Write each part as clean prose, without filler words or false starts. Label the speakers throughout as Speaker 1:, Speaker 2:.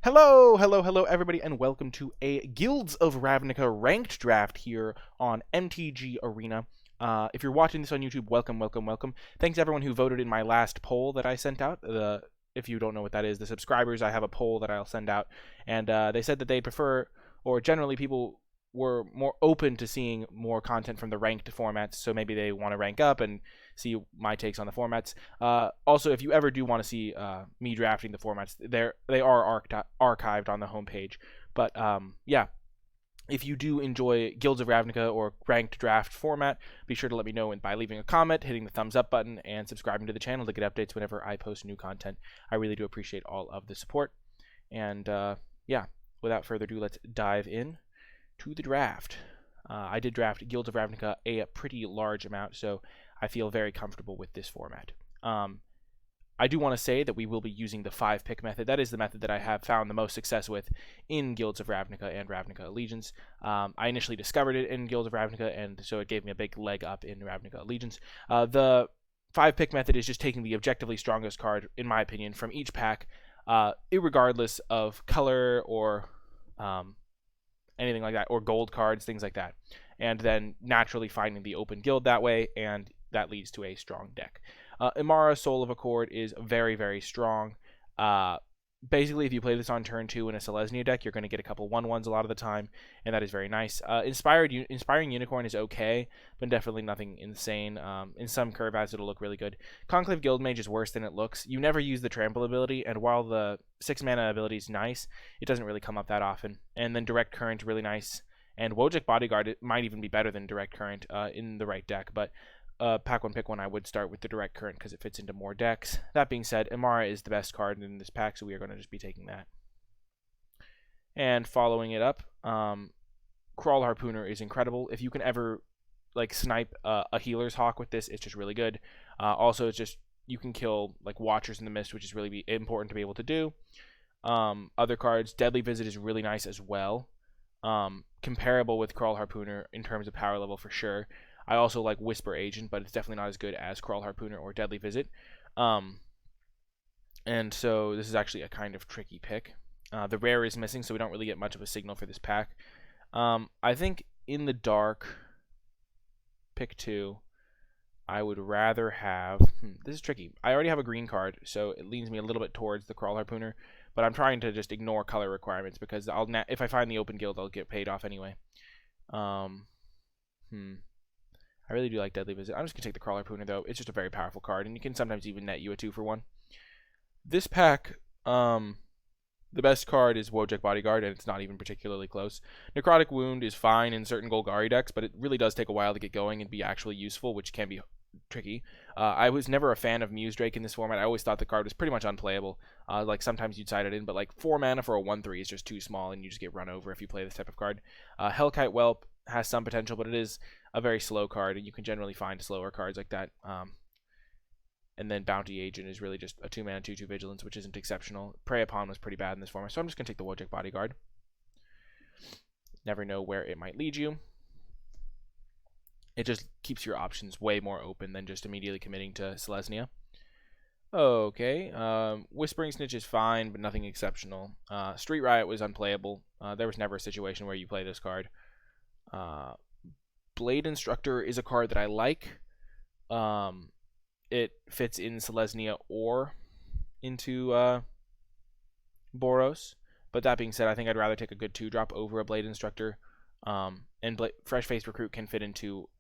Speaker 1: Hello, everybody, and welcome to a Guilds of Ravnica Ranked Draft here on MTG Arena. If you're watching this on YouTube, welcome. Thanks to everyone who voted in my last poll that I sent out. If you don't know what that is, the subscribers, I have a poll that I'll send out, and they said that they'd prefer, or generally people were more open to seeing more content from the ranked formats, so maybe they want to rank up and see my takes on the formats. Also, if you ever do want to see me drafting the formats, they are archived on the homepage. But yeah, if you do enjoy Guilds of Ravnica or ranked draft format, be sure to let me know by leaving a comment, hitting the thumbs up button, and subscribing to the channel to get updates whenever I post new content. I really do appreciate all of the support. And yeah, without further ado, let's dive in to the draft. I did draft Guilds of Ravnica a pretty large amount, so I feel very comfortable with this format. I do want to say that we will be using the 5-pick method. That is the method that I have found the most success with in Guilds of Ravnica and Ravnica Allegiance. I initially discovered it in Guilds of Ravnica, and so it gave me a big leg up in Ravnica Allegiance. The 5-pick method is just taking the objectively strongest card, in my opinion, from each pack, irregardless of color or anything like that, or gold cards, things like that, and then naturally finding the open guild that way, and that leads to a strong deck. Imara, Soul of Accord, is very strong. Basically, if you play this on turn 2 in a Selesnya deck, you're going to get a couple 1/1s a lot of the time, and that is very nice. Inspiring Unicorn is okay, but definitely nothing insane. In some curve-outs, it'll look really good. Conclave Guildmage is worse than it looks. You never use the Trample ability, and while the 6-mana ability is nice, it doesn't really come up that often. And then Direct Current, really nice. And Wojciech Bodyguard, it might even be better than Direct Current in the right deck, but pack one, pick one, I would start with the Direct Current because it fits into more decks. That being said, Imara is the best card in this pack, so we are going to just be taking that. And following it up, Crawl Harpooner is incredible. If you can ever like snipe a Healer's Hawk with this, it's just really good. Also, it's just, you can kill like Watchers in the Mist, which is really important to be able to do. Other cards, Deadly Visit is really nice as well. Comparable with Crawl Harpooner in terms of power level for sure. I also like Whisper Agent, but it's definitely not as good as Crawl Harpooner or Deadly Visit. And so this is actually a kind of tricky pick. The rare is missing, so we don't really get much of a signal for this pack. I think in the dark, pick 2, I would rather have... this is tricky. I already have a green card, so it leans me a little bit towards the Crawl Harpooner, but I'm trying to just ignore color requirements because if I find the open guild, I'll get paid off anyway. I really do like Deadly Visit. I'm just going to take the Crawl Harpooner, though. It's just a very powerful card, and you can sometimes even net you a 2-for-1. This pack, the best card is Wojciech Bodyguard, and it's not even particularly close. Necrotic Wound is fine in certain Golgari decks, but it really does take a while to get going and be actually useful, which can be tricky. I was never a fan of Muse Drake in this format. I always thought the card was pretty much unplayable. Like sometimes you'd side it in, but like 4 mana for a 1/3 is just too small, and you just get run over if you play this type of card. Hellkite Whelp has some potential, but it is a very slow card, and you can generally find slower cards like that. And then Bounty Agent is really just a 2-mana 2/2 Vigilance, which isn't exceptional. Prey Upon was pretty bad in this format, so I'm just going to take the Wojciech Bodyguard. Never know where it might lead you. It just keeps your options way more open than just immediately committing to Selesnya. Okay, Whispering Snitch is fine, but nothing exceptional. Street Riot was unplayable. There was never a situation where you play this card. Blade Instructor is a card that I like. It fits in Selesnya or into Boros. But that being said, I think I'd rather take a good 2-drop over a Blade Instructor. And Fresh Faced Recruit can fit into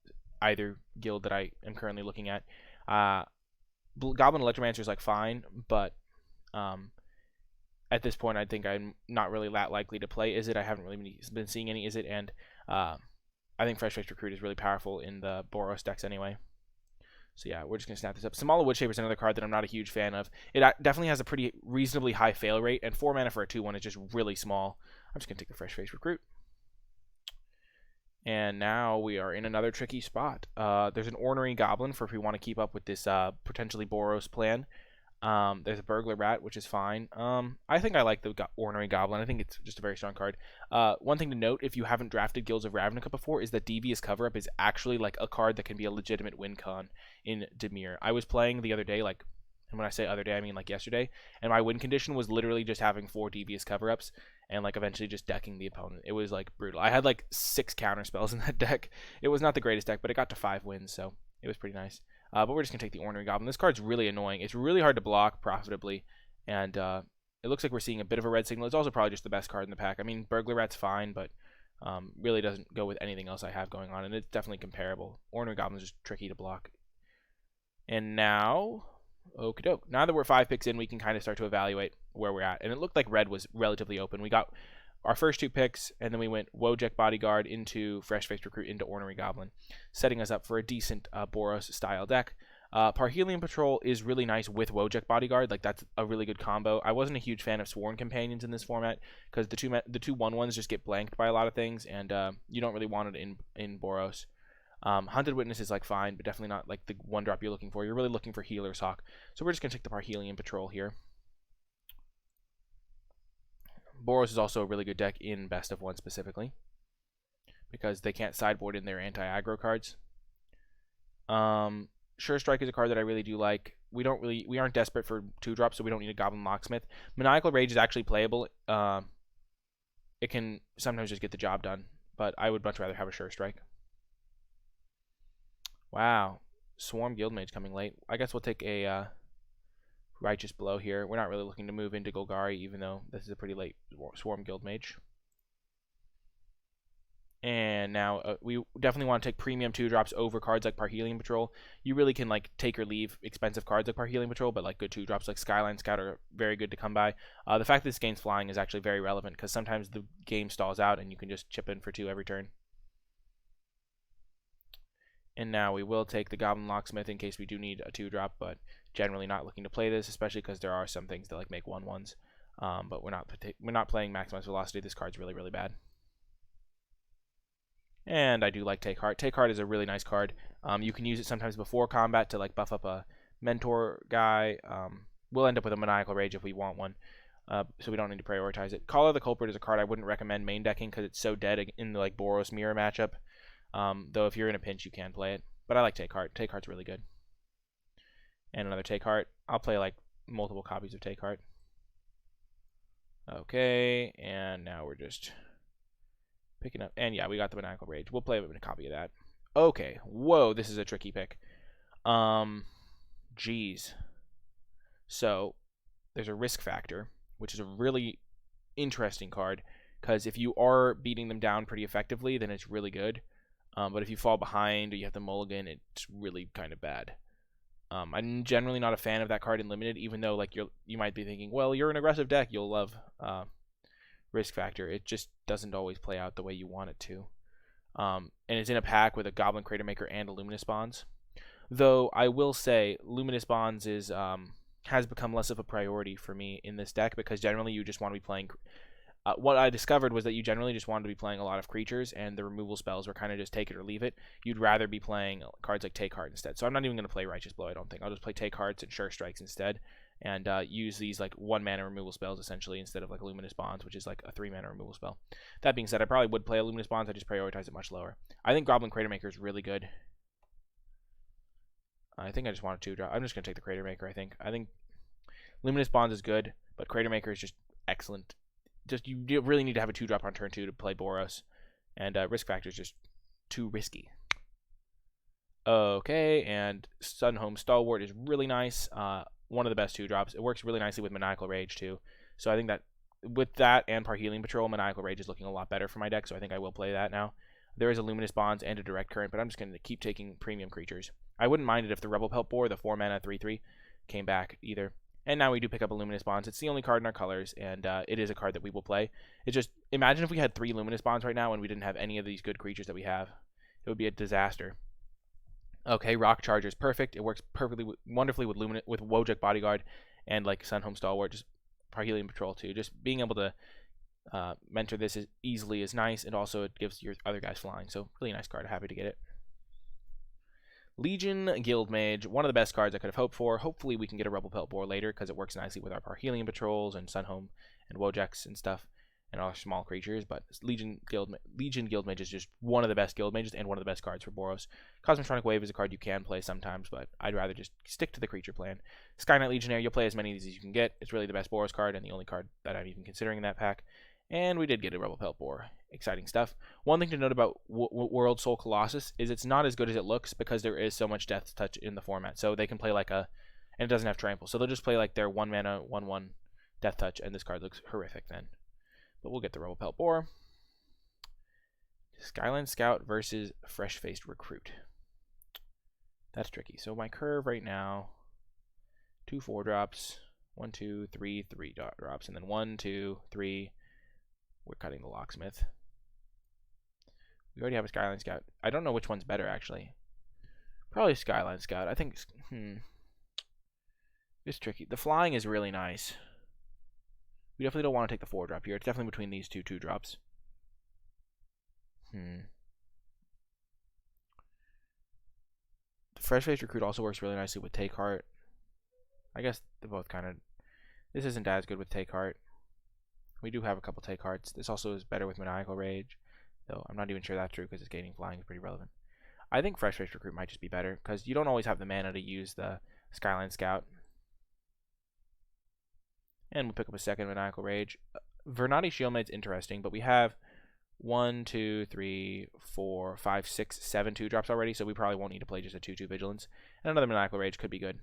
Speaker 1: either guild that I am currently looking at. Goblin Electromancer is like fine, but at this point I think I'm not really that likely to play Izzet. I haven't really been seeing any Izzet, and I think Fresh Faced Recruit is really powerful in the Boros decks anyway. So yeah, we're just going to snap this up. Samala Woodshaper is another card that I'm not a huge fan of. It definitely has a pretty reasonably high fail rate, and 4 mana for a 2/1 is just really small. I'm just going to take the Fresh Faced Recruit. And now we are in another tricky spot. There's an Ornery Goblin for if we want to keep up with this potentially Boros plan. There's a Burglar Rat, which is fine. I think I like the Ornery Goblin. I think it's just a very strong card. One thing to note, if you haven't drafted Guilds of Ravnica before, is that Devious Cover-Up is actually like a card that can be a legitimate win con in Dimir. I was playing the other day, like And when I say other day, I mean like yesterday. And my win condition was literally just having 4 devious cover-ups and like eventually just decking the opponent. It was like brutal. I had like 6 counter spells in that deck. It was not the greatest deck, but it got to 5 wins, so it was pretty nice. But we're just going to take the Ornery Goblin. This card's really annoying. It's really hard to block profitably, and it looks like we're seeing a bit of a red signal. It's also probably just the best card in the pack. I mean, Burglar Rat's fine, but really doesn't go with anything else I have going on, and it's definitely comparable. Ornery Goblin's just tricky to block. And now, okie doke. Now that we're 5 picks in, we can kind of start to evaluate where we're at. And it looked like red was relatively open. We got our first 2 picks, and then we went Wojek Bodyguard into Fresh-Faced Recruit into Ornery Goblin, setting us up for a decent Boros-style deck. Parhelion Patrol is really nice with Wojek Bodyguard. Like, that's a really good combo. I wasn't a huge fan of Sworn Companions in this format because the two 1/1s just get blanked by a lot of things, and you don't really want it in Boros. Hunted Witness is like fine, but definitely not like the 1-drop you're looking for. You're really looking for Healer's Hawk. So we're just going to take the Parhelion Patrol here. Boros is also a really good deck in Best of 1 specifically, because they can't sideboard in their anti-aggro cards. Sure Strike is a card that I really do like. We aren't desperate for 2-drops, so we don't need a Goblin Locksmith. Maniacal Rage is actually playable. It can sometimes just get the job done, but I would much rather have a Sure Strike. Wow, Swarm Guildmage coming late. I guess we'll take a Righteous Blow here. We're not really looking to move into Golgari, even though this is a pretty late Swarm Guildmage. And now we definitely want to take premium 2-drops over cards like Parhelion Patrol. You really can like take or leave expensive cards like Parhelion Patrol, but like good 2-drops like Skyline Scout are very good to come by. The fact that this game's flying is actually very relevant because sometimes the game stalls out and you can just chip in for 2 every turn. And now we will take the Goblin Locksmith in case we do need a 2-drop, but generally not looking to play this, especially because there are some things that like make 1/1s. But we're not playing Maximize Velocity. This card's really, really bad. And I do like Take Heart. Take Heart is a really nice card. You can use it sometimes before combat to like buff up a mentor guy. We'll end up with a Maniacal Rage if we want one, so we don't need to prioritize it. Call of the Culprit is a card I wouldn't recommend main decking because it's so dead in the like Boros mirror matchup. Though if you're in a pinch, you can play it. But I like Take Heart. Take Heart's really good. And another Take Heart. I'll play like multiple copies of Take Heart. Okay, and now we're just picking up. And yeah, we got the Maniacal Rage. We'll play a copy of that. Okay. Whoa, this is a tricky pick. Geez. So there's a Risk Factor, which is a really interesting card because if you are beating them down pretty effectively, then it's really good. But if you fall behind or you have to mulligan, it's really kind of bad. I'm generally not a fan of that card in Limited, even though like you might be thinking, well, you're an aggressive deck, you'll love Risk Factor. It just doesn't always play out the way you want it to. And it's in a pack with a Goblin Crater Maker and a Luminous Bonds. Though I will say, Luminous Bonds has become less of a priority for me in this deck because generally you just want to be playing. What I discovered was that you generally just wanted to be playing a lot of creatures, and the removal spells were kind of just take it or leave it. You'd rather be playing cards like Take Heart instead. So I'm not even going to play Righteous Blow, I don't think. I'll just play Take Hearts and Sure Strikes instead, and use these like 1-mana removal spells essentially instead of like Luminous Bonds, which is like a 3-mana removal spell. That being said, I probably would play a Luminous Bonds. I just prioritize it much lower. I think Goblin Crater Maker is really good. I think I just want a 2-drop. I'm just going to take the Crater Maker, I think. I think Luminous Bonds is good, but Crater Maker is just excellent. Just you really need to have a 2-drop on turn 2 to play Boros, and Risk Factor is just too risky. Okay, and Sunhome Stalwart is really nice. One of the best 2-drops. It works really nicely with Maniacal Rage too. So I think that with that and Parhelion Patrol, Maniacal Rage is looking a lot better for my deck. So I think I will play that now. There is a Luminous Bonds and a Direct Current, but I'm just going to keep taking premium creatures. I wouldn't mind it if the Rebel Pelt Boar, the 4-mana 3/3, came back either. And now we do pick up a Luminous Bonds. It's the only card in our colors, and it is a card that we will play. It's just, imagine if we had 3 Luminous Bonds right now and we didn't have any of these good creatures that we have. It would be a disaster. Okay, Rock Charger is perfect. It works wonderfully with Wojek Bodyguard and like Sunhome Stalwart, just Parhelion Patrol too. Just being able to mentor this easily is nice, and also it gives your other guys flying. So really nice card. Happy to get it. Legion Guildmage, one of the best cards I could have hoped for. Hopefully we can get a Rebel Pelt Boar later because it works nicely with our Parhelion Patrols and Sunhome and Wojeks and stuff. and our small creatures, but Legion Guildmage is just one of the best guild mages and one of the best cards for Boros. Cosmotronic Wave is a card you can play sometimes, but I'd rather just stick to the creature plan. Sky Legionnaire, you'll play as many of these as you can get. It's really the best Boros card and the only card that I'm even considering in that pack. And we did get a Rebel Pelt Boar. Exciting stuff. One thing to note about World Soul Colossus is it's not as good as it looks because there is so much Death Touch in the format. So they can play like a... And it doesn't have Trample. So they'll just play like their 1 mana, 1/1 Death Touch, and this card looks horrific then. But we'll get the Rebel Pelt Boar. Skyline Scout versus Fresh-Faced Recruit. That's tricky. So my curve right now, 2 4-drops, 1, 2, 3, 3 drops, and then 1, 2, 3. We're cutting the Locksmith. We already have a Skyline Scout. I don't know which one's better, actually. Probably Skyline Scout. I think... It's tricky. The flying is really nice. We definitely don't want to take the 4-drop here. It's definitely between these 2 2-drops. The Fresh-Faced Recruit also works really nicely with Take Heart. I guess they're both kind of... This isn't as good with Take Heart. We do have a couple Take Hearts. This also is better with Maniacal Rage, though I'm not even sure that's true because it's gaining flying is pretty relevant. I think Fresh-Faced Recruit might just be better because you don't always have the mana to use the Skyline Scout. And we'll pick up a second Maniacal Rage. Vernati Shieldmaid's interesting, but we have 1, 2, 3, 4, 5, 6, 7 2-drops already, so we probably won't need to play just a 2/2 Vigilance. And another Maniacal Rage could be good.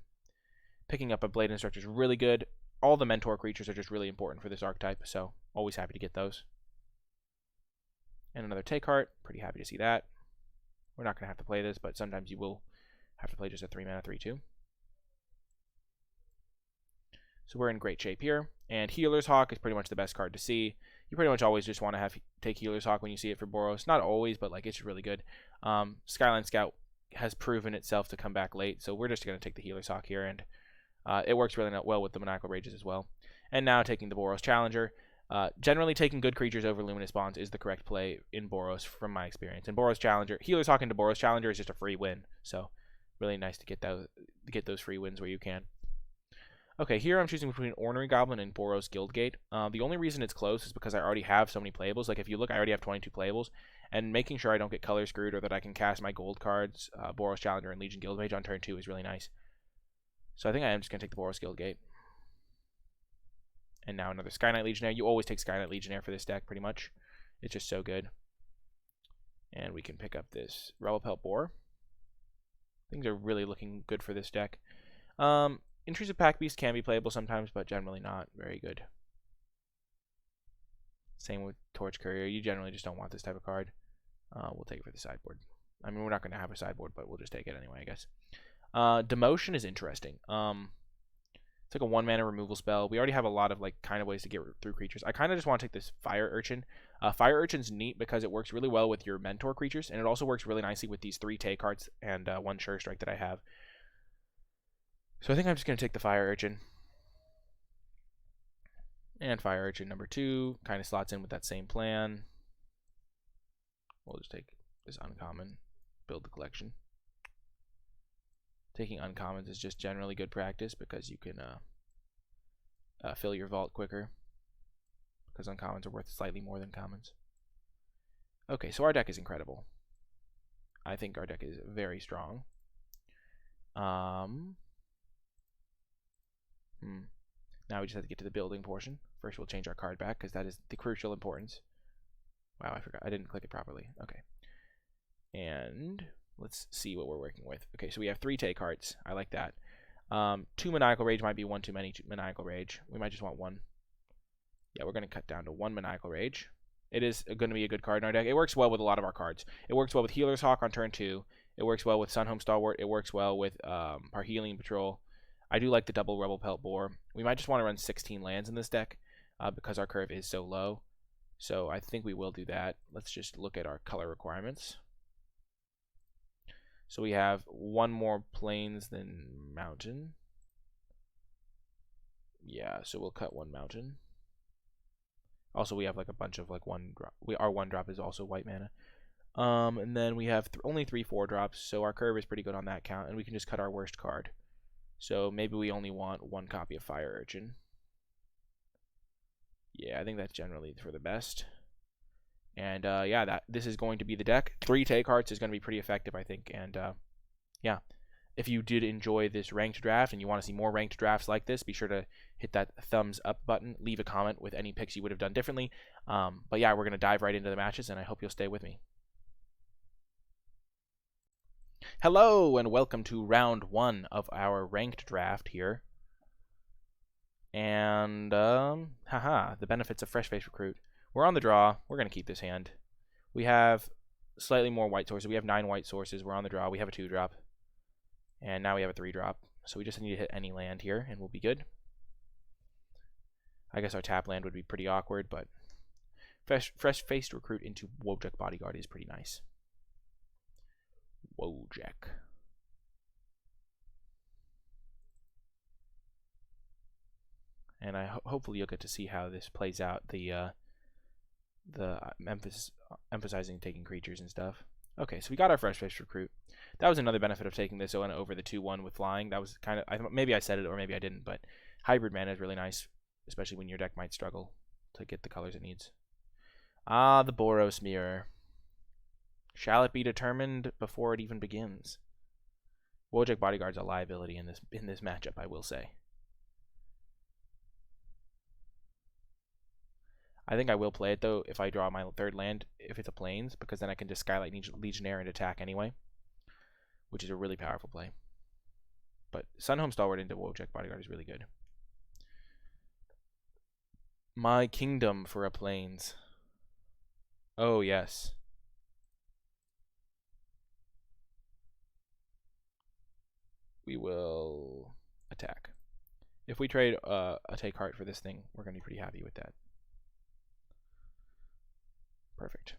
Speaker 1: Picking up a Blade Instructor is really good. All the mentor creatures are just really important for this archetype, so always happy to get those. And another Take Heart. Pretty happy to see that. We're not going to have to play this, but sometimes you will have to play just a 3-mana 3/2. So we're in great shape here. And Healer's Hawk is pretty much the best card to see. You pretty much always just want to take Healer's Hawk when you see it for Boros. Not always, but like it's really good. Skyline Scout has proven itself to come back late, so we're just going to take the Healer's Hawk here, and it works really well with the Maniacal Rages as well. And now taking the Boros Challenger. Generally taking good creatures over Luminous Bonds is the correct play in Boros from my experience. And Boros Challenger, Healer's Hawk into Boros Challenger is just a free win. So really nice to get those free wins where you can. Okay, here I'm choosing between Ornery Goblin and Boros Guildgate. The only reason it's close is because I already have so many playables. Like if you look, I already have 22 playables. And making sure I don't get color screwed or that I can cast my gold cards, Boros Challenger and Legion Guildmage on turn 2 is really nice. So I think I am just going to take the Boros Guildgate. And now another Sky Knight Legionnaire. You always take Sky Knight Legionnaire for this deck, pretty much. It's just so good. And we can pick up this Rebel Pelt Boar. Things are really looking good for this deck. Intrusive Pack Beast can be playable sometimes, but generally not very good. Same with Torch Courier. You generally just don't want this type of card. We'll take it for the sideboard. I mean, we're not going to have a sideboard, but we'll just take it anyway, I guess. Demotion is interesting. It's like a 1-mana removal spell. We already have a lot of like kind of ways to get through creatures. I kind of just want to take this Fire Urchin. Fire Urchin's neat because it works really well with your mentor creatures, and it also works really nicely with these 3 Take Hearts and 1 Sure Strike that I have. So I think I'm just going to take the Fire Urchin. And Fire Urchin number 2 kind of slots in with that same plan. We'll just take this uncommon, build the collection. Taking uncommons is just generally good practice because you can fill your vault quicker. Because uncommons are worth slightly more than commons. Okay, so our deck is incredible. I think our deck is very strong. Now we just have to get to the building portion. First we'll change our card back because that is the crucial importance. Wow, I forgot. I didn't click it properly. Okay. And let's see what we're working with. Okay, so we have 3 Take Hearts. I like that. 2 Maniacal Rage might be 1 too many Maniacal Rage. We might just want 1. Yeah, we're going to cut down to 1 Maniacal Rage. It is going to be a good card in our deck. It works well with a lot of our cards. It works well with Healer's Hawk on turn 2. It works well with Sunhome Stalwart. It works well with Parhelion Patrol. I do like the double Rebel Pelt Boar. We might just want to run 16 lands in this deck because our curve is so low. So I think we will do that. Let's just look at our color requirements. So we have 1 more plains than mountain. Yeah, so we'll cut 1 mountain. Also, we have like a bunch of like 1 drop. Our 1 drop is also white mana. And then we have only 3 4-drops, so our curve is pretty good on that count, and we can just cut our worst card. So maybe we only want 1 copy of Fire Urchin. Yeah, I think that's generally for the best. And yeah, this is going to be the deck. 3 take hearts is going to be pretty effective, I think. And yeah, if you did enjoy this ranked draft and you want to see more ranked drafts like this, be sure to hit that thumbs up button. Leave a comment with any picks you would have done differently. But yeah, we're going to dive right into the matches, and I hope you'll stay with me. Hello, and welcome to round 1 of our ranked draft here. And, the benefits of Fresh Face Recruit. We're on the draw. We're going to keep this hand. We have slightly more white sources. We have 9 white sources. We're on the draw. We have a 2-drop. And now we have a 3-drop. So we just need to hit any land here, and we'll be good. I guess our tap land would be pretty awkward, but Fresh Faced Recruit into Wojek Bodyguard is pretty nice. Wojek. And hopefully you'll get to see how this plays out. The emphasizing taking creatures and stuff. Okay, so we got our Fresh Face Recruit. That was another benefit of taking this over the 2/1 with flying. That was kind of, maybe I said it or maybe I didn't, but hybrid mana is really nice, especially when your deck might struggle to get the colors it needs. Ah, the Boros Mirror. Shall it be determined before it even begins? Wojek Bodyguard's a liability in this matchup, I will say. I think I will play it, though, if I draw my 3rd land, if it's a Plains, because then I can just Skylight Legionnaire and attack anyway, which is a really powerful play. But Sunhome Stalwart into Wojek Bodyguard is really good. My Kingdom for a Plains. Oh, yes. We will attack. If we trade a take heart for this thing, we're going to be pretty happy with that. Perfect.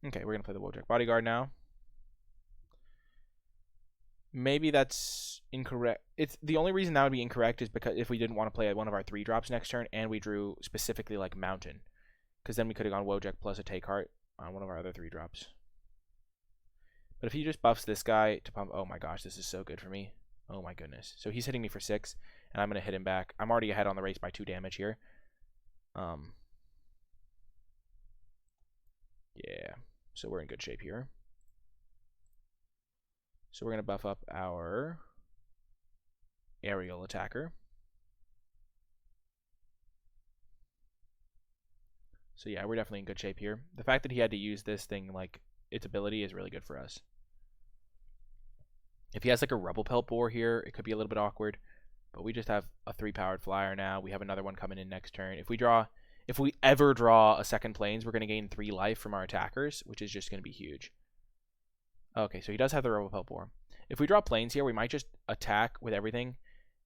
Speaker 1: Okay, we're going to play the Wojek Bodyguard now. Maybe that's incorrect. It's the only reason that would be incorrect is because if we didn't want to play one of our 3-drops next turn and we drew specifically like Mountain, because then we could have gone Wojek plus a take heart on one of our other 3-drops. But if he just buffs this guy to pump, oh my gosh, this is so good for me. Oh my goodness. So he's hitting me for 6, and I'm going to hit him back. I'm already ahead on the race by 2 damage here. Yeah, so we're in good shape here. So we're going to buff up our aerial attacker. So yeah, we're definitely in good shape here. The fact that he had to use this thing, like, its ability is really good for us. If he has like a Rubble Pelt Boar here, it could be a little bit awkward. But we just have a 3-powered flyer now. We have another one coming in next turn. If we ever draw a second Plains, we're going to gain 3 life from our attackers, which is just going to be huge. Okay, so he does have the Rubble Pelt Boar. If we draw Plains here, we might just attack with everything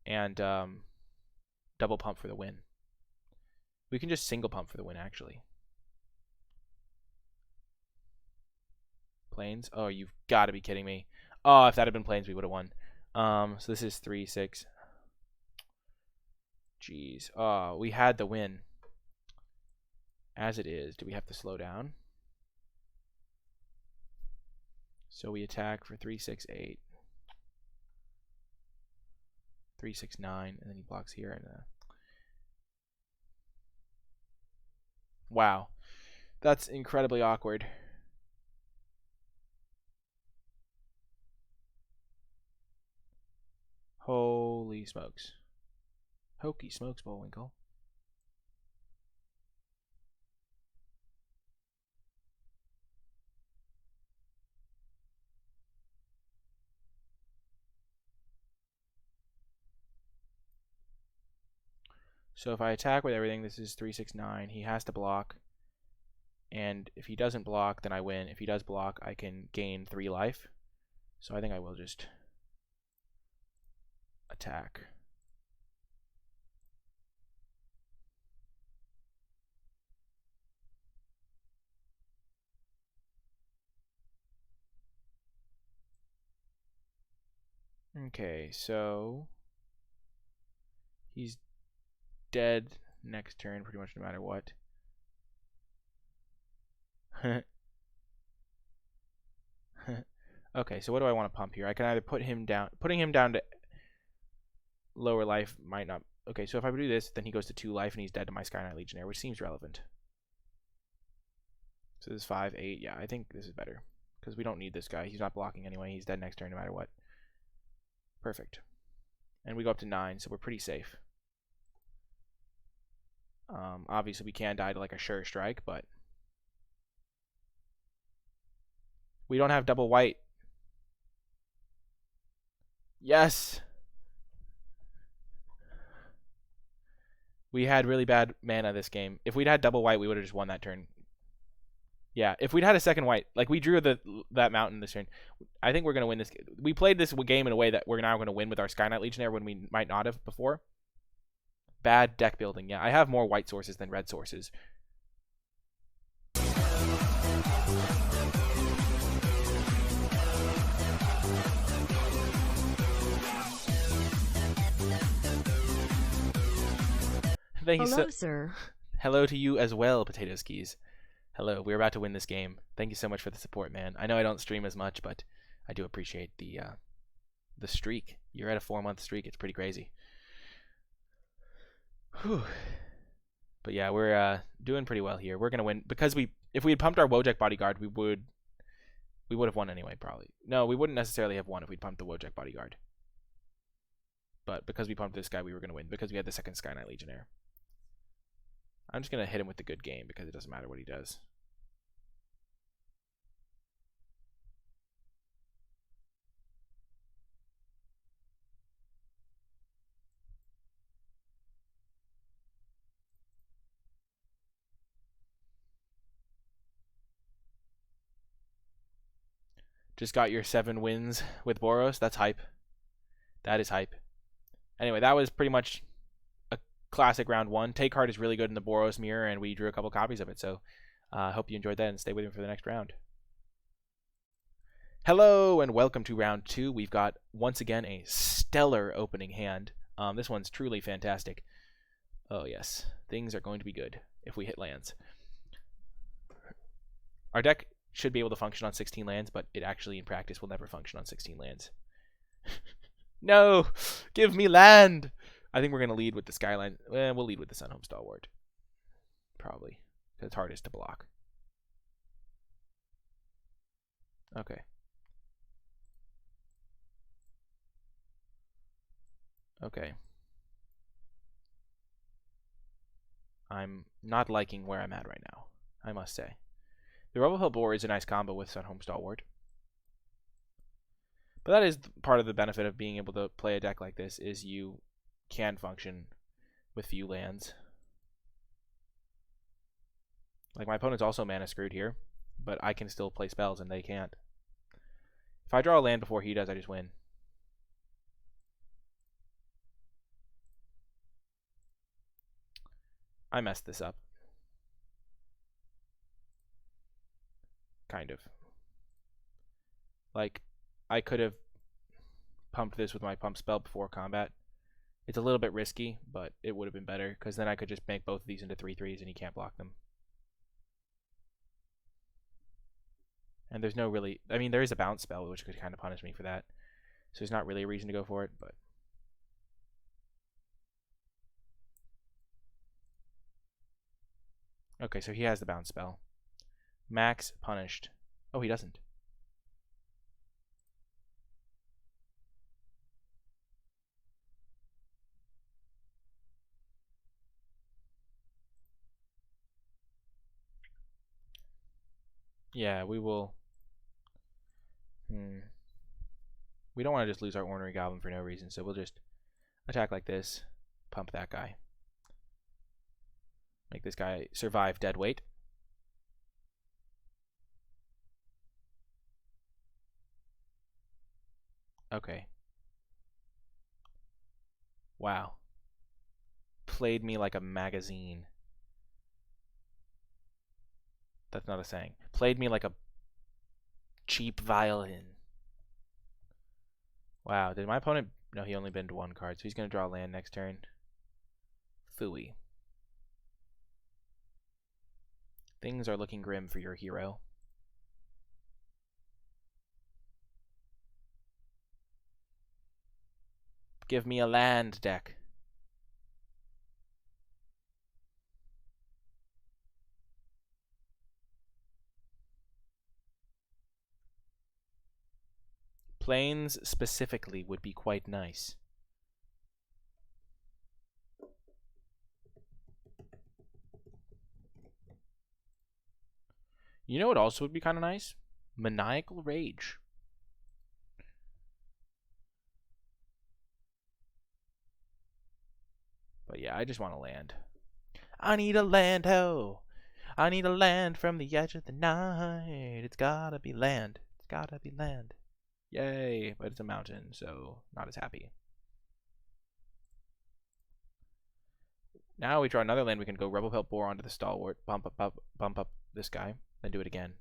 Speaker 1: and double pump for the win. We can just single pump for the win, actually. Plains? Oh, you've got to be kidding me. Oh, if that had been Plains, we would have won. So this is 3/6. Jeez. Oh, we had the win. As it is, do we have to slow down? So we attack for 3/6/8. 3/6/9, and then he blocks here. And wow. That's incredibly awkward. Holy smokes. Hokey smokes, Bullwinkle. So if I attack with everything, this is 3/6/9. He has to block. And if he doesn't block, then I win. If he does block, I can gain 3 life. So I think I will just attack. Okay, so he's dead next turn pretty much no matter what. Okay, so what do I want to pump here? I can either put him down. Putting him down to lower life might not. Okay, so if I do this, then he goes to 2 life and he's dead to my Sky Knight Legionnaire, which seems relevant. So this is 5, 8. Yeah, I think this is better because we don't need this guy. He's not blocking anyway. He's dead next turn no matter what. Perfect. And we go up to 9, so we're pretty safe. Obviously, we can die to like a sure strike, but we don't have double white. Yes! We had really bad mana this game. If we'd had double white, we would have just won that turn. Yeah, if we'd had a second white, like we drew that mountain this turn, I think we're going to win this. We played this game in a way that we're now going to win with our Sky Knight Legionnaire when we might not have before. Bad deck building. Yeah, I have more white sources than red sources. Thank you.
Speaker 2: Hello, sir.
Speaker 1: Hello to you as well, Potato Skis. Hello, we're about to win this game. Thank you so much for the support, man. I know I don't stream as much, but I do appreciate the streak. You're at a 4-month streak. It's pretty crazy. Whew. But yeah, we're doing pretty well here. We're gonna win because if we had pumped our Wojak Bodyguard, we would have won anyway, probably. No, we wouldn't necessarily have won if we'd pumped the Wojak Bodyguard. But because we pumped this guy, we were gonna win because we had the second Sky Knight Legionnaire. I'm just going to hit him with the good game because it doesn't matter what he does. Just got your 7 wins with Boros. That's hype. That is hype. Anyway, that was pretty much a classic round 1. Take Heart is really good in the Boros mirror, and we drew a couple copies of it. So I hope you enjoyed that and stay with me for the next round. Hello, and welcome to round 2. We've got, once again, a stellar opening hand. This one's truly fantastic. Oh, yes. Things are going to be good if we hit lands. Our deck should be able to function on 16 lands, but it actually, in practice, will never function on 16 lands. No! Give me land! I think we're going to lead with the Skyline. We'll lead with the Sunhome Stalwart. Probably. Because it's hardest to block. Okay. Okay. I'm not liking where I'm at right now, I must say. The Rubble Boar is a nice combo with Sunhome Stalwart. But that is part of the benefit of being able to play a deck like this, is you can function with few lands. Like, my opponent's also mana screwed here, but I can still play spells and they can't. If I draw a land before he does, I just win. I messed this up. Kind of. Like, I could have pumped this with my pump spell before combat. It's a little bit risky, but it would have been better, because then I could just make both of these into 3/3s and he can't block them. And there's no really... I mean, there is a bounce spell, which could kind of punish me for that. So there's not really a reason to go for it, but... Okay, so he has the bounce spell. Max punished. Oh, he doesn't. Yeah, we will... We don't want to just lose our Ornery Goblin for no reason, so we'll just attack like this, pump that guy. Make this guy survive dead weight. Okay. Wow. Played me like a magazine. That's not a saying. Played me like a cheap violin. Wow, did my opponent... No, he only been to 1 card, so he's going to draw land next turn. Phooey. Things are looking grim for your hero. Give me a land deck. Plains specifically would be quite nice. You know what also would be kind of nice? Maniacal Rage. But yeah, I just want to land. I need a land, ho! I need a land from the edge of the night. It's gotta be land. It's gotta be land. Yay, but it's a mountain, so not as happy. Now we draw another land. We can go Rebel Pelt Boar onto the Stalwart, bump up this guy, then do it again.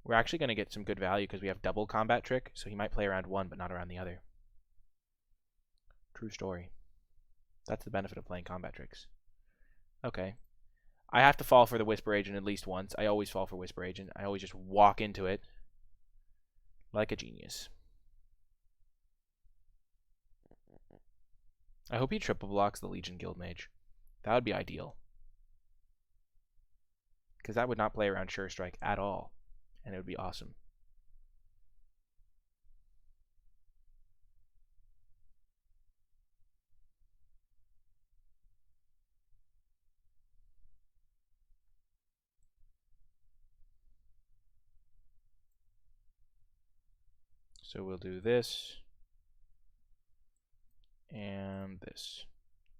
Speaker 1: We're actually going to get some good value because we have double combat trick, so he might play around one but not around the other. True story. That's the benefit of playing combat tricks. Okay. I have to fall for the Whisper Agent at least once. I always fall for Whisper Agent. I always just walk into it like a genius. I hope he triple blocks the Legion Guild Mage. That would be ideal. Because that would not play around Sure Strike at all. And it would be awesome. So we'll do this. And this.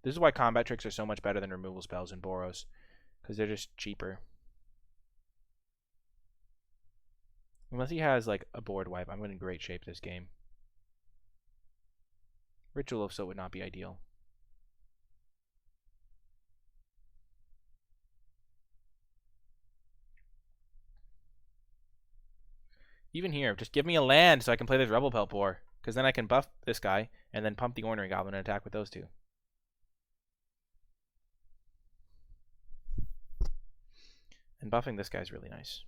Speaker 1: This is why combat tricks are so much better than removal spells in Boros. Because they're just cheaper. Unless he has like a board wipe, I'm in great shape this game. Ritual of Soot would not be ideal. Even here, just give me a land so I can play this Rebel Pelt Boar. Because then I can buff this guy and then pump the Ornery Goblin and attack with those two. And buffing this guy's really nice.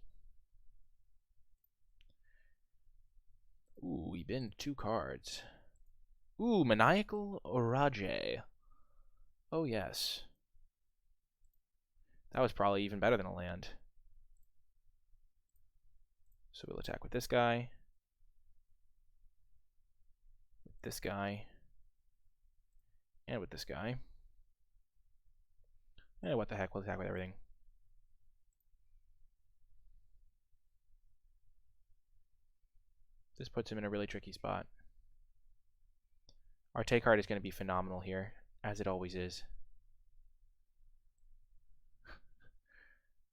Speaker 1: Ooh, we binned 2 cards. Ooh, Maniacal Orage. Oh, yes. That was probably even better than a land. So we'll attack with this guy. With this guy. And with this guy. And what the heck, we'll attack with everything. This puts him in a really tricky spot. Our take card is going to be phenomenal here, as it always is.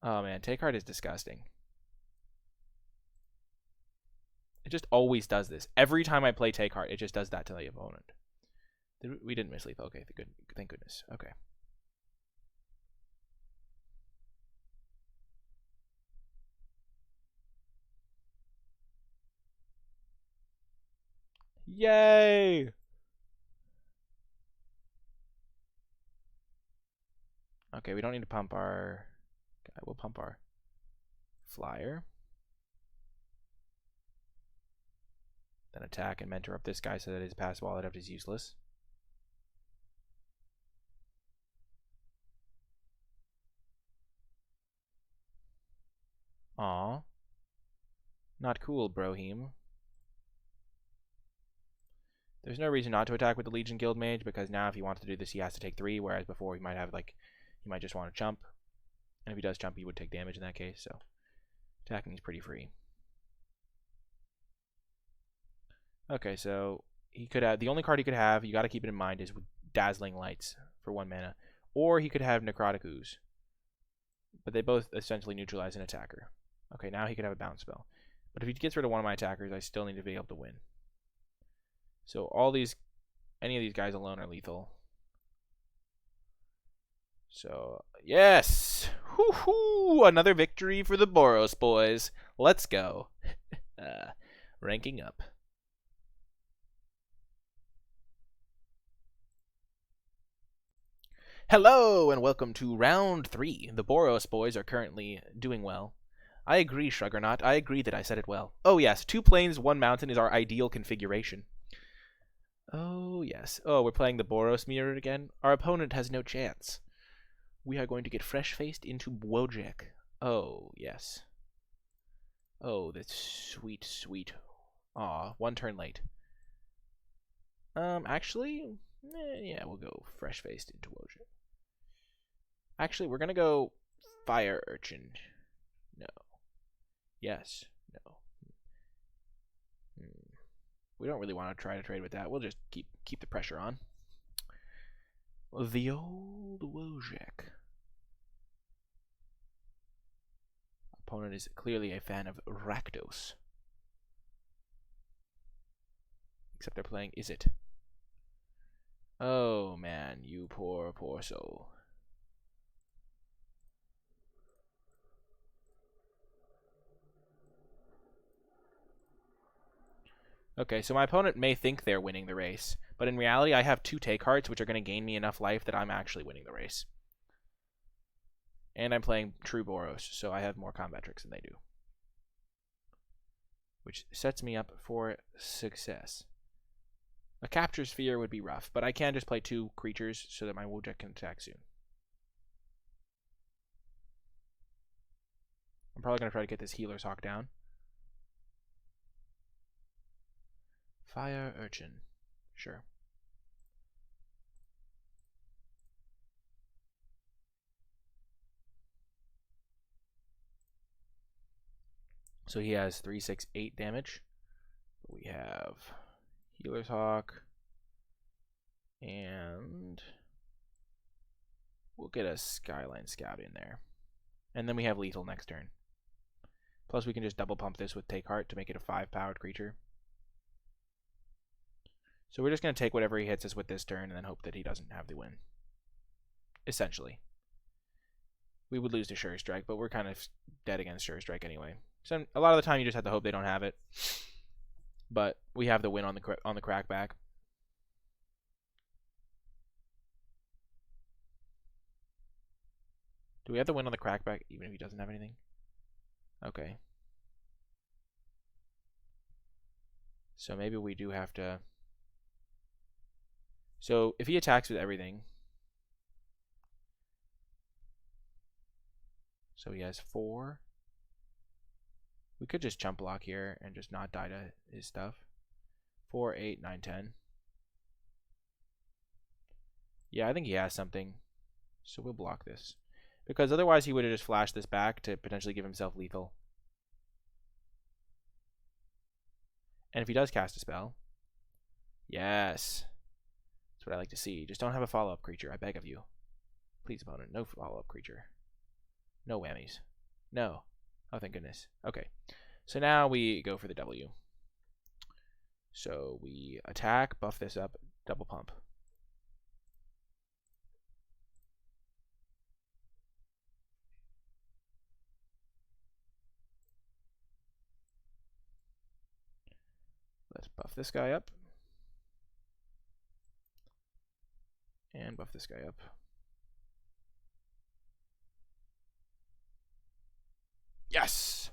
Speaker 1: Oh man, take card is disgusting. It just always does this. Every time I play take card, it just does that to the opponent. We didn't miss lethal. Okay, thank goodness. Okay. Yay! Okay, we don't need to pump our guy. We'll pump our flyer. Then attack and mentor up this guy so that his passive all that is useless. Aw. Not cool, Brohim. There's no reason not to attack with the Legion Guild Mage, because now if he wants to do this, he has to take 3, whereas before he might have, like, he might just want to chump. And if he does chump, he would take damage in that case, so attacking is pretty free. Okay, so he could have, the only card he could have, you got to keep it in mind, is Dazzling Lights for 1 mana. Or he could have Necrotic Ooze. But they both essentially neutralize an attacker. Okay, now he could have a bounce spell. But if he gets rid of one of my attackers, I still need to be able to win. So all these, any of these guys alone are lethal. So, yes! Woohoo! Another victory for the Boros boys. Let's go. Ranking up. Hello and welcome to round 3. The Boros boys are currently doing well. I agree, Shruggernaut. I agree that I said it well. Oh yes, 2 plains, 1 mountain is our ideal configuration. Oh yes. Oh, we're playing the Boros mirror again? Our opponent has no chance. We are going to get fresh-faced into Wojek. Oh, yes. Oh, that's sweet, sweet. Aw, 1 turn late. Actually, yeah, we'll go fresh-faced into Wojek. Actually, we're gonna go Fire Urchin. No. Yes. No. We don't really want to try to trade with that. We'll just keep the pressure on. The old Wojek. Opponent is clearly a fan of Rakdos. Except they're playing Is It. Oh man, you poor, poor soul. Okay, so my opponent may think they're winning the race, but in reality I have 2 take hearts which are going to gain me enough life that I'm actually winning the race. And I'm playing True Boros, so I have more combat tricks than they do. Which sets me up for success. A Capture Sphere would be rough, but I can just play 2 creatures so that my Wojek can attack soon. I'm probably going to try to get this Healer's Hawk down. Fire Urchin. Sure. So he has 3, 6, 8 damage. We have Healer's Hawk. And we'll get a Skyline Scout in there. And then we have Lethal next turn. Plus we can just double pump this with Take Heart to make it a 5-powered creature. So we're just going to take whatever he hits us with this turn and then hope that he doesn't have the win. Essentially. We would lose to Sure Strike, but we're kind of dead against Sure Strike anyway. So a lot of the time you just have to hope they don't have it. But we have the win on the crackback. Do we have the win on the crackback even if he doesn't have anything? Okay. So maybe we do have to... So if he attacks with everything... So he has 4. We could just chump block here and just not die to his stuff. 4, 8, 9, 10. Yeah, I think he has something. So we'll block this. Because otherwise he would have just flashed this back to potentially give himself lethal. And if he does cast a spell... Yes. That's what I like to see. Just don't have a follow-up creature, I beg of you. Please, opponent, no follow-up creature. No whammies. No. Oh, thank goodness. Okay. So now we go for the W. So we attack, buff this up, double pump. Let's buff this guy up. And buff this guy up. Yes!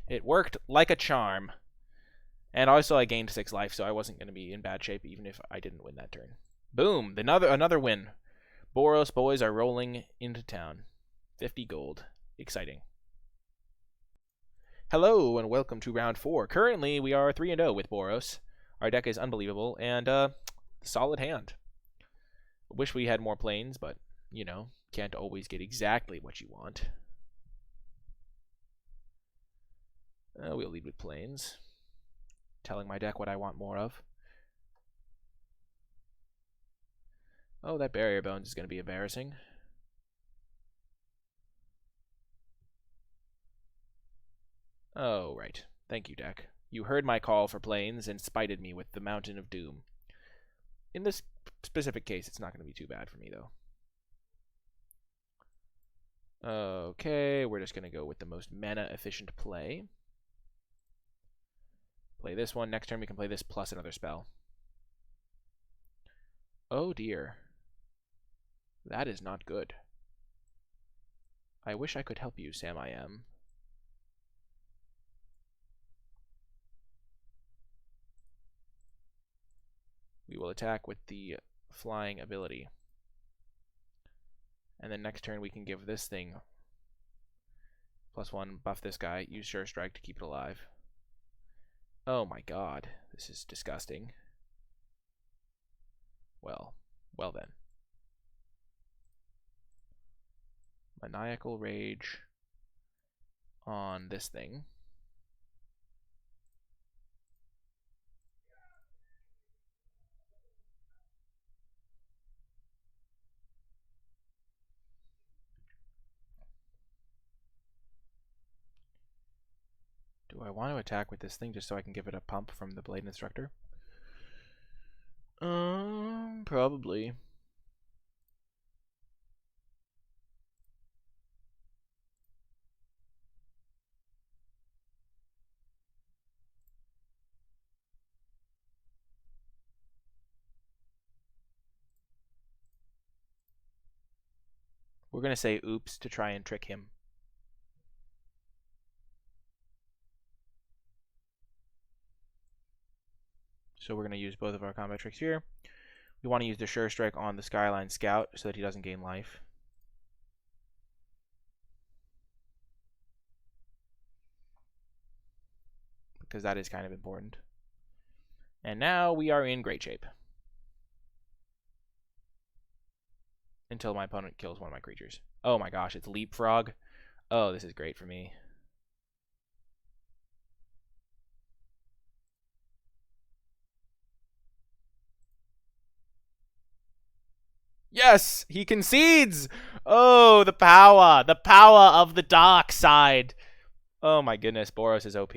Speaker 1: It worked like a charm. And also I gained 6 life, so I wasn't going to be in bad shape even if I didn't win that turn. Boom! Another win. Boros boys are rolling into town. 50 gold. Exciting. Hello and welcome to round 4. Currently we are 3-0 with Boros. Our deck is unbelievable and solid hand. Wish we had more planes, but you know, can't always get exactly what you want. We'll lead with planes. Telling my deck what I want more of. Oh, that Barrier Bones is going to be embarrassing. Oh, right. Thank you, deck. You heard my call for planes and spited me with the Mountain of Doom. In this specific case, it's not going to be too bad for me, though. Okay, we're just going to go with the most mana-efficient play. Play this one. Next turn we can play this plus another spell. Oh dear. That is not good. I wish I could help you, Sam I am. We will attack with the flying ability. And then next turn we can give this thing +1, buff this guy, use Sure Strike to keep it alive. Oh my god, this is disgusting. Well then. Maniacal Rage on this thing. Do I want to attack with this thing just so I can give it a pump from the Blade Instructor? Probably. We're going to say oops to try and trick him. So we're going to use both of our combat tricks here. We want to use the Sure Strike on the Skyline Scout so that he doesn't gain life. Because that is kind of important. And now we are in great shape. Until my opponent kills one of my creatures. Oh my gosh, it's Leapfrog. Oh, this is great for me. Yes, he concedes. Oh, the power of the dark side. Oh my goodness, Boros is OP.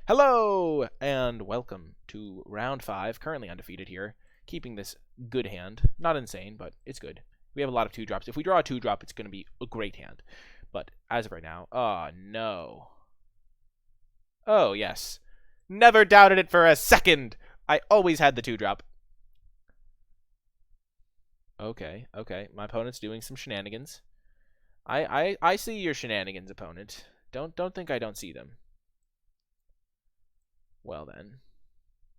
Speaker 1: Hello, and welcome to round 5, currently undefeated here. Keeping this good hand. Not insane, but it's good. We have a lot of 2-drops. If we draw a 2-drop, it's going to be a great hand. But as of right now, oh no. Oh, yes. Never doubted it for a second. I always had the 2-drop. Okay. My opponent's doing some shenanigans. I see your shenanigans, opponent. Don't think I don't see them. Well then,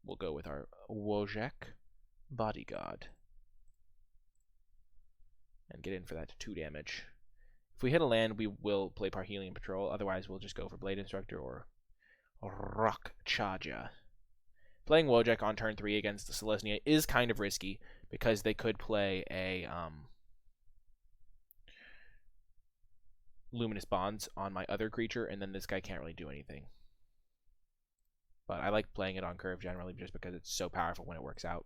Speaker 1: we'll go with our Wojek Bodyguard. And get in for that 2 damage. If we hit a land, we will play Parhelion Patrol. Otherwise, we'll just go for Blade Instructor or Rock Charger. Playing Wojek on turn 3 against the Selesnya is kind of risky because they could play a Luminous Bonds on my other creature, and then this guy can't really do anything. But I like playing it on curve generally just because it's so powerful when it works out.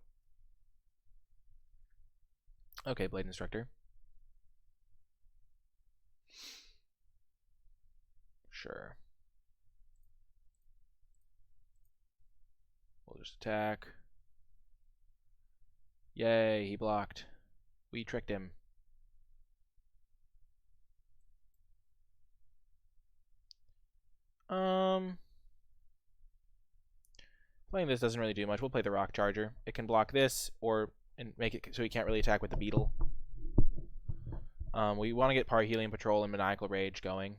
Speaker 1: Okay, Blade Instructor. Sure. We'll just attack. Yay, he blocked. We tricked him. Playing this doesn't really do much. We'll play the Rock Charger. It can block this and make it so he can't really attack with the Beetle. We want to get Parhelion Patrol and Maniacal Rage going.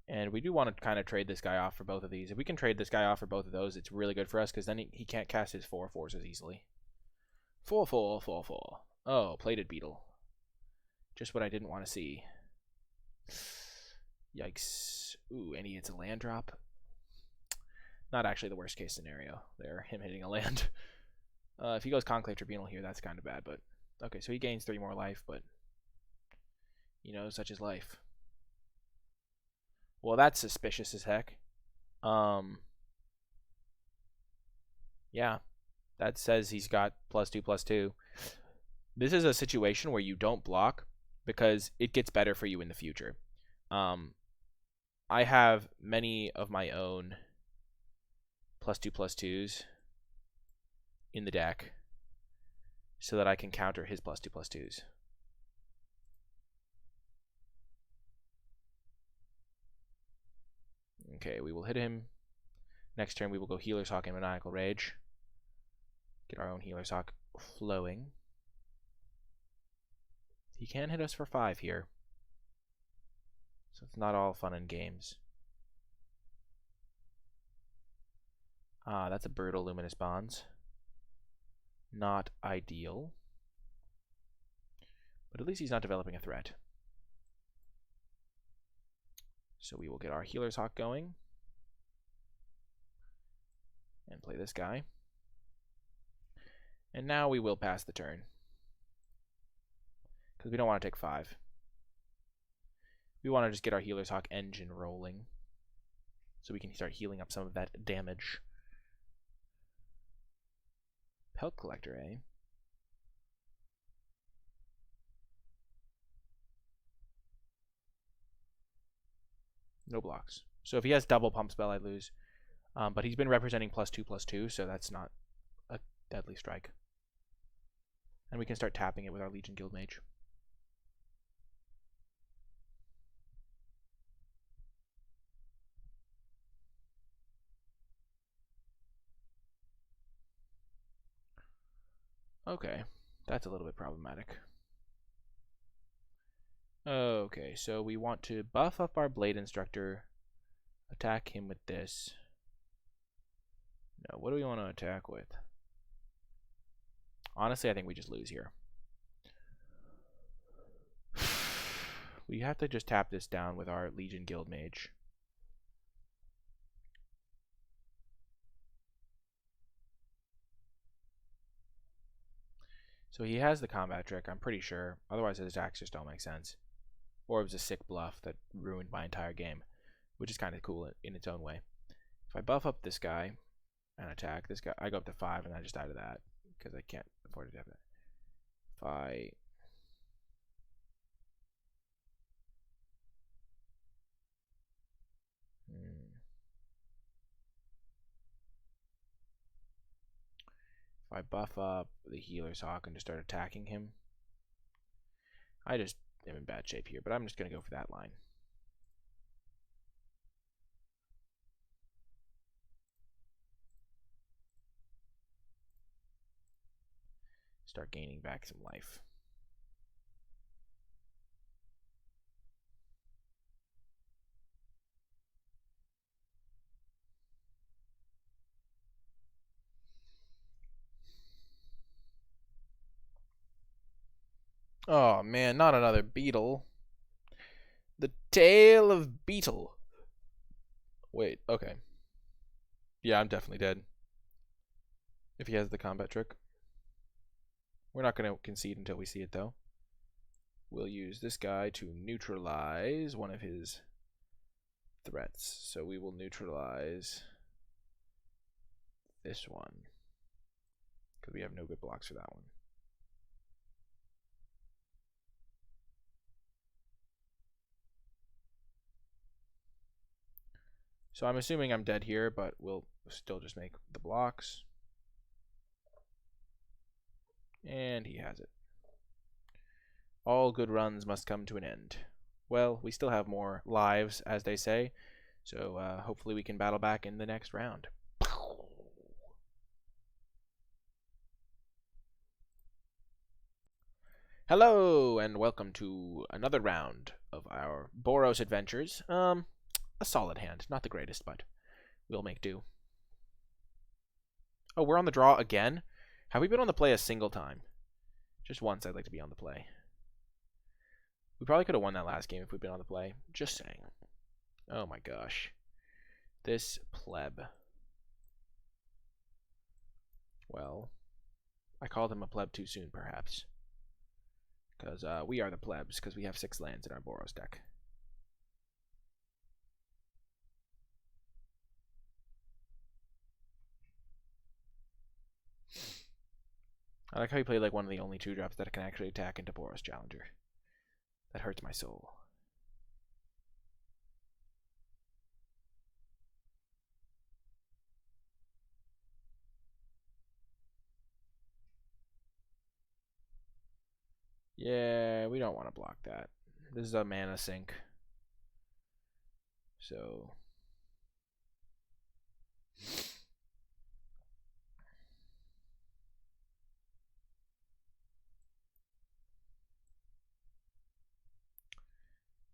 Speaker 1: And we do want to kind of trade this guy off for both of these. If we can trade this guy off for both of those, it's really good for us because then he can't cast his 4/4s as easily. 4/4, 4/4. Oh, Plated Beetle. Just what I didn't want to see. Yikes. Ooh, and he hits a land drop. Not actually the worst case scenario there, him hitting a land. If he goes Conclave Tribunal here, that's kind of bad, but okay, so he gains 3 more life, but you know, such is life. Well, that's suspicious as heck. Yeah, that says he's got +2/+2. This is a situation where you don't block because it gets better for you in the future. I have many of my own +2/+2s in the deck so that I can counter his +2/+2s. Okay, we will hit him. Next turn we will go Healer's Hawk and Maniacal Rage. Get our own Healer's Hawk flowing. He can hit us for 5 here. So it's not all fun and games. Ah, that's a Brutal Luminous Bonds. Not ideal. But at least he's not developing a threat. So we will get our Healer's Hawk going. And play this guy. And now we will pass the turn. Because we don't want to take 5. We want to just get our Healer's Hawk engine rolling. So we can start healing up some of that damage. Pelt Collector, eh? No blocks. So if he has double Pump Spell, I lose. But he's been representing +2/+2, so that's not a deadly strike. And we can start tapping it with our Legion Guild Mage. Okay, that's a little bit problematic. Okay, so we want to buff up our Blade Instructor, attack him with this. No, what do we want to attack with? Honestly, I think we just lose here. We have to just tap this down with our Legion Guild Mage. So he has the combat trick, I'm pretty sure. Otherwise his attacks just don't make sense. Or it was a sick bluff that ruined my entire game, which is kind of cool in its own way. If I buff up this guy and attack this guy, I go up to 5 and I just die to that because I can't afford to have that. If I buff up the Healer's Hawk and just start attacking him, I just am in bad shape here, but I'm just going to go for that line. Start gaining back some life. Oh man, not another beetle. The Tale of Beetle. Wait, okay. Yeah, I'm definitely dead. If he has the combat trick. We're not going to concede until we see it, though. We'll use this guy to neutralize one of his threats. So we will neutralize this one, because we have no good blocks for that one. So I'm assuming I'm dead here, but we'll still just make the blocks. And he has it. All good runs must come to an end. Well, we still have more lives, as they say. So hopefully we can battle back in the next round. Hello, and welcome to another round of our Boros adventures. A solid hand. Not the greatest, but we'll make do. Oh, we're on the draw again? Have we been on the play a single time? Just once I'd like to be on the play. We probably could have won that last game if we'd been on the play. Just saying. Oh my gosh. This pleb. Well, I called him a pleb too soon, perhaps. Because we are the plebs, because we have 6 lands in our Boros deck. I like how he played like one of the only 2-drops that can actually attack into Boros Challenger. That hurts my soul. Yeah, we don't want to block that. This is a mana sink. So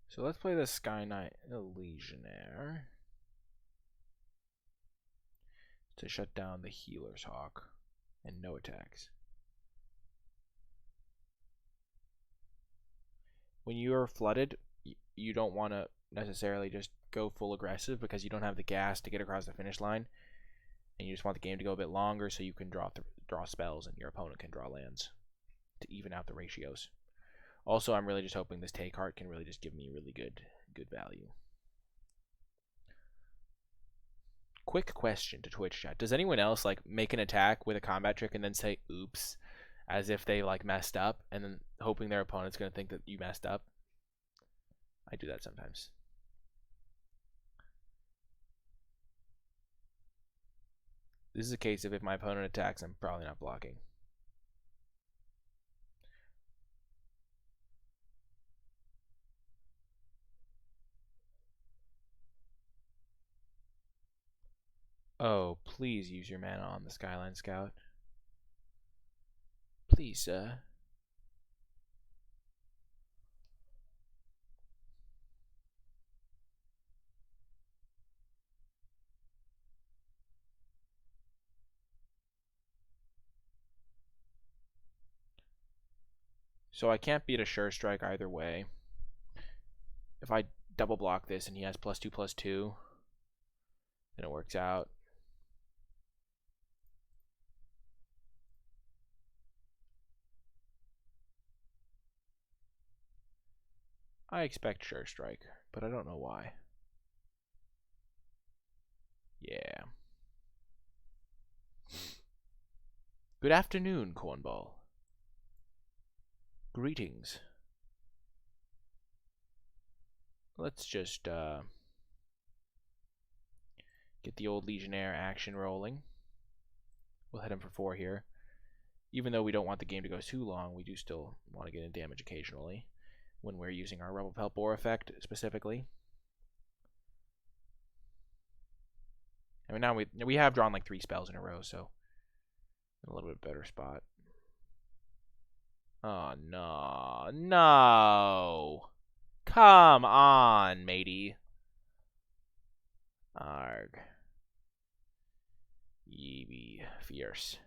Speaker 1: So let's play the Sky Knight Legionnaire to shut down the Healer's Hawk and no attacks. When you are flooded, you don't want to necessarily just go full aggressive because you don't have the gas to get across the finish line, and you just want the game to go a bit longer so you can draw spells and your opponent can draw lands to even out the ratios. Also, I'm really just hoping this take heart can really just give me really good value. Quick question to Twitch chat. Does anyone else like make an attack with a combat trick and then say oops as if they like messed up and then hoping their opponent's going to think that you messed up? I do that sometimes. This is a case of if my opponent attacks, I'm probably not blocking. Oh, please use your mana on the Skyline Scout. Please, sir. So I can't beat a Sure Strike either way. If I double block this and he has +2/+2, then it works out. I expect Sure Strike, but I don't know why. Yeah. Good afternoon, Cornball. Greetings. Let's just get the old Legionnaire action rolling. We'll hit him for 4 here. Even though we don't want the game to go too long, we do still want to get in damage occasionally when we're using our Rebel Pelt Boar effect specifically. I mean, now we have drawn like 3 spells in a row, so in a little bit better spot. Oh, no. No! Come on, matey. Arg. Ye be fierce.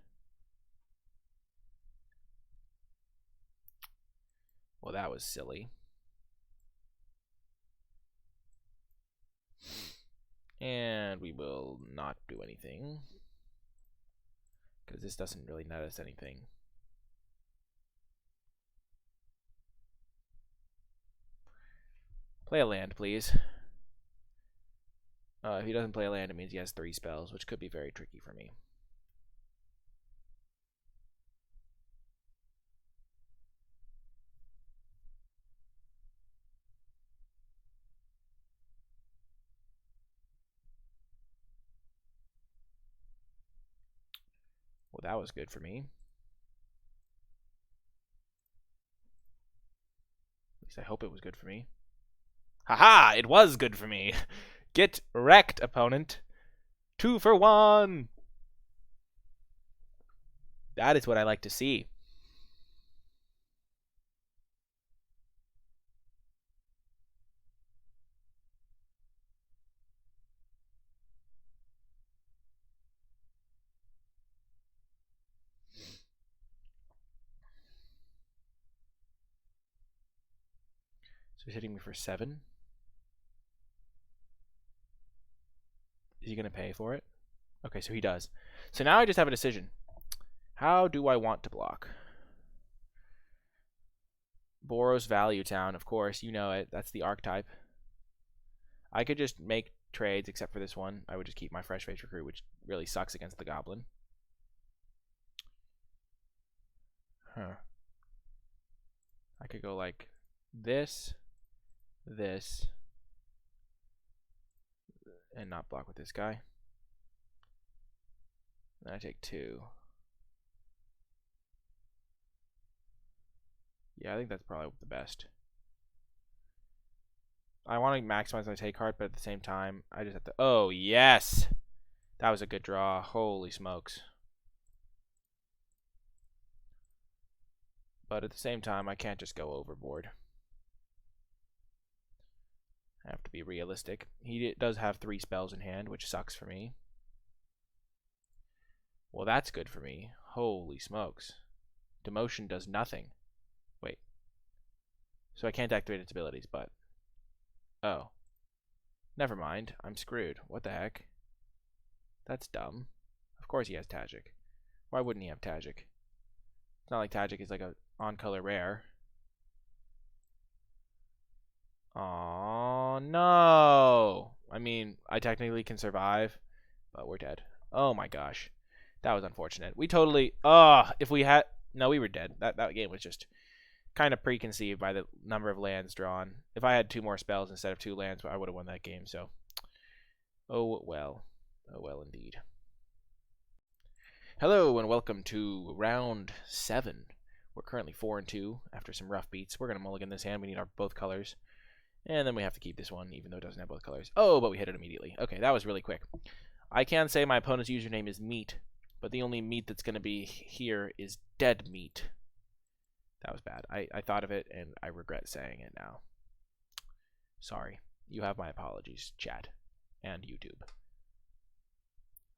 Speaker 1: Well, that was silly. And we will not do anything, because this doesn't really net us anything. Play a land, please. If he doesn't play a land, it means he has 3 spells, which could be very tricky for me. Well, that was good for me. At least I hope it was good for me. Haha! It was good for me! Get wrecked, opponent! 2 for 1! That is what I like to see. So he's hitting me for 7. Is he going to pay for it? Okay, so he does. So now I just have a decision. How do I want to block? Boros Value Town, of course, you know it. That's the archetype. I could just make trades except for this one. I would just keep my Fresh Face Recruit, which really sucks against the Goblin. Huh. I could go like this, this, and not block with this guy. Then I take 2. Yeah, I think that's probably the best. I want to maximize my take card, but at the same time, I just have to... Oh, yes! That was a good draw. Holy smokes. But at the same time, I can't just go overboard. I have to be realistic. He does have 3 spells in hand, which sucks for me. Well, that's good for me. Holy smokes. Demotion does nothing. Wait. So I can't activate its abilities, but... Oh. Never mind. I'm screwed. What the heck? That's dumb. Of course he has Tajic. Why wouldn't he have Tajic? It's not like Tajic is like a on-color rare. Oh no! I mean, I technically can survive, but we're dead. Oh my gosh. That was unfortunate. We totally... if we had... No, we were dead. That game was just kind of preconceived by the number of lands drawn. If I had 2 more spells instead of 2 lands, I would have won that game, so... Oh well. Oh well indeed. Hello and welcome to round 7. We're currently 4-2 after some rough beats. We're going to mulligan this hand. We need our both colors. And then we have to keep this one, even though it doesn't have both colors. Oh, but we hit it immediately. Okay, that was really quick. I can say my opponent's username is meat, but the only meat that's going to be here is dead meat. That was bad. I thought of it, and I regret saying it now. Sorry. You have my apologies, chat and YouTube.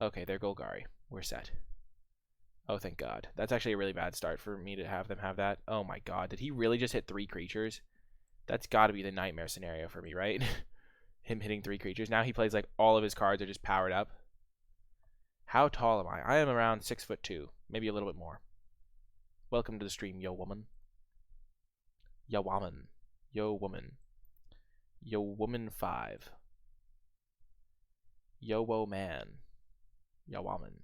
Speaker 1: Okay, they're Golgari. We're set. Oh, thank God. That's actually a really bad start for me to have them have that. Oh my God. Did he really just hit 3 creatures? That's got to be the nightmare scenario for me, right? Him hitting 3 creatures. Now he plays like all of his cards are just powered up. How tall am I? I am around 6'2", maybe a little bit more. Welcome to the stream, yo woman. Yo woman. Yo woman. Yo woman 5. Yo wo man. Yo woman.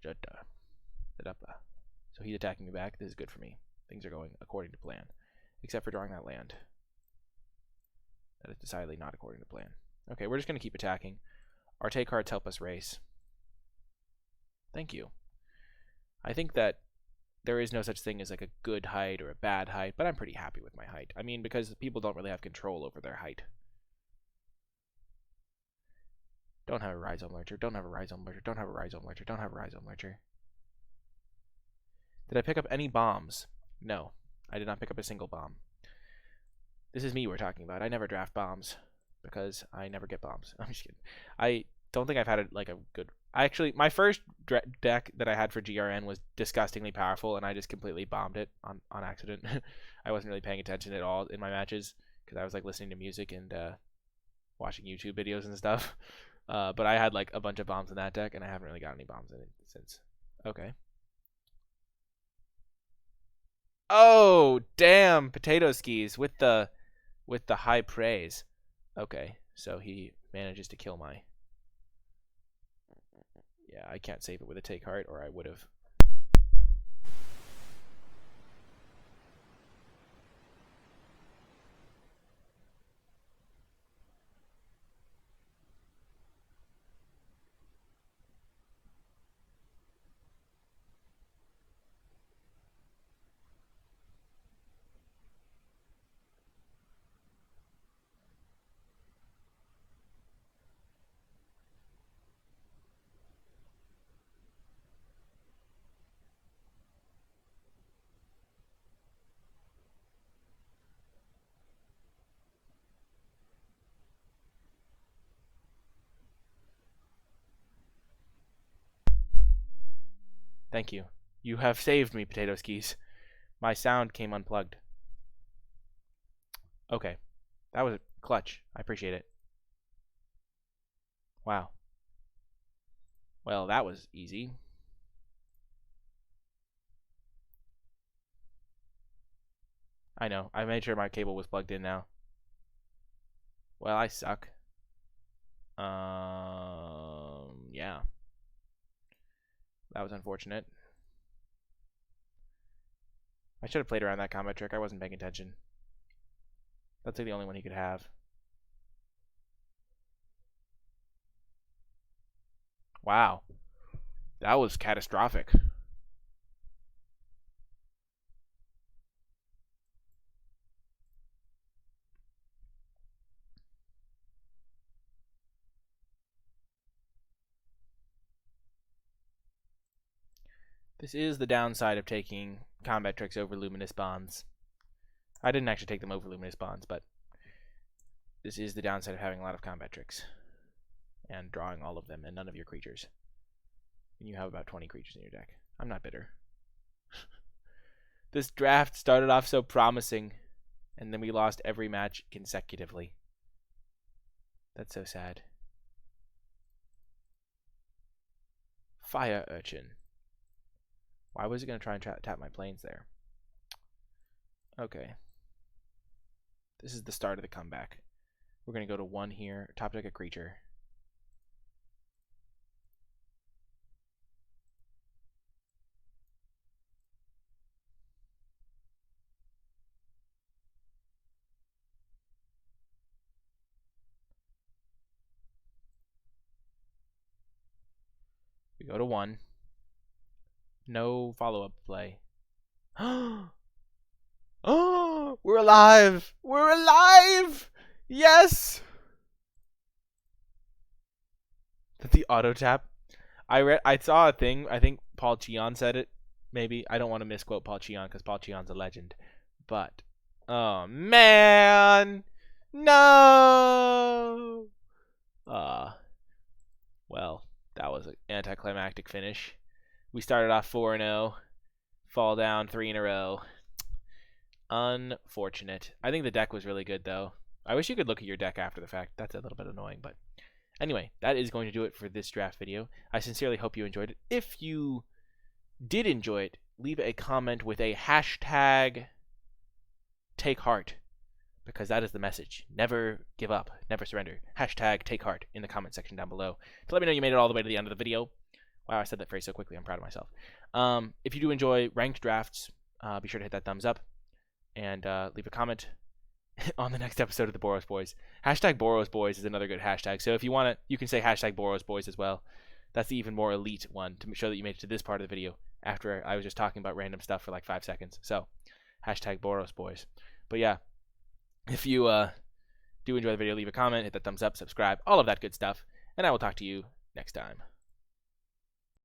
Speaker 1: So he's attacking me back. This is good for me. Things are going according to plan. Except for drawing that land. That is decidedly not according to plan. Okay, we're just going to keep attacking. Our take cards help us race. Thank you. I think that there is no such thing as like a good height or a bad height, but I'm pretty happy with my height. I mean, because people don't really have control over their height. Don't have a Rhizome Lurcher. Don't have a Rhizome Lurcher. Don't have a Rhizome Lurcher. Don't have a Rhizome Lurcher. Did I pick up any bombs? No. I did not pick up a single bomb. This is me we're talking about. I never draft bombs because I never get bombs. I'm just kidding. I don't think I've had a good... Actually, my first deck that I had for GRN was disgustingly powerful, and I just completely bombed it on accident. I wasn't really paying attention at all in my matches because I was like listening to music and watching YouTube videos and stuff. But I had like a bunch of bombs in that deck, and I haven't really got any bombs in it since. Okay. Oh, damn, potato skis with the high praise. Okay, so he manages to kill my... Yeah, I can't save it with a take heart, or I would have. Thank you. You have saved me, potato skis. My sound came unplugged. Okay. That was clutch. I appreciate it. Wow. Well, that was easy. I know. I made sure my cable was plugged in now. Well, I suck. Yeah. That was unfortunate. I should have played around that combat trick. I wasn't paying attention. That's like the only one he could have. Wow. That was catastrophic. This is the downside of taking combat tricks over Luminous Bonds. I didn't actually take them over Luminous Bonds, but this is the downside of having a lot of combat tricks and drawing all of them and none of your creatures. And you have about 20 creatures in your deck. I'm not bitter. This draft started off so promising, and then we lost every match consecutively. That's so sad. Fire Urchin. Why was it going to try and tap my planes there? Okay. This is the start of the comeback. We're going to go to 1 here. Top deck a creature. We go to 1. No follow-up play. Oh, we're alive! We're alive! Yes! The auto tap. I saw a thing. I think Paul Cheon said it. Maybe I don't want to misquote Paul Cheon because Paul Cheon's a legend. But oh man, no. Well, that was an anticlimactic finish. We started off 4-0, fall down 3 in a row. Unfortunate. I think the deck was really good though. I wish you could look at your deck after the fact. That's a little bit annoying, but anyway, that is going to do it for this draft video. I sincerely hope you enjoyed it. If you did enjoy it, leave a comment with a hashtag take heart, because that is the message. Never give up, never surrender. Hashtag take heart in the comment section down below to let me know you made it all the way to the end of the video. Wow, I said that phrase so quickly. I'm proud of myself. If you do enjoy ranked drafts, be sure to hit that thumbs up and leave a comment on the next episode of the Boros Boys. Hashtag Boros Boys is another good hashtag. So if you want it, you can say hashtag Boros Boys as well. That's the even more elite one to show that you made it to this part of the video after I was just talking about random stuff for like 5 seconds. So hashtag Boros Boys. But yeah, if you do enjoy the video, leave a comment, hit that thumbs up, subscribe, all of that good stuff. And I will talk to you next time.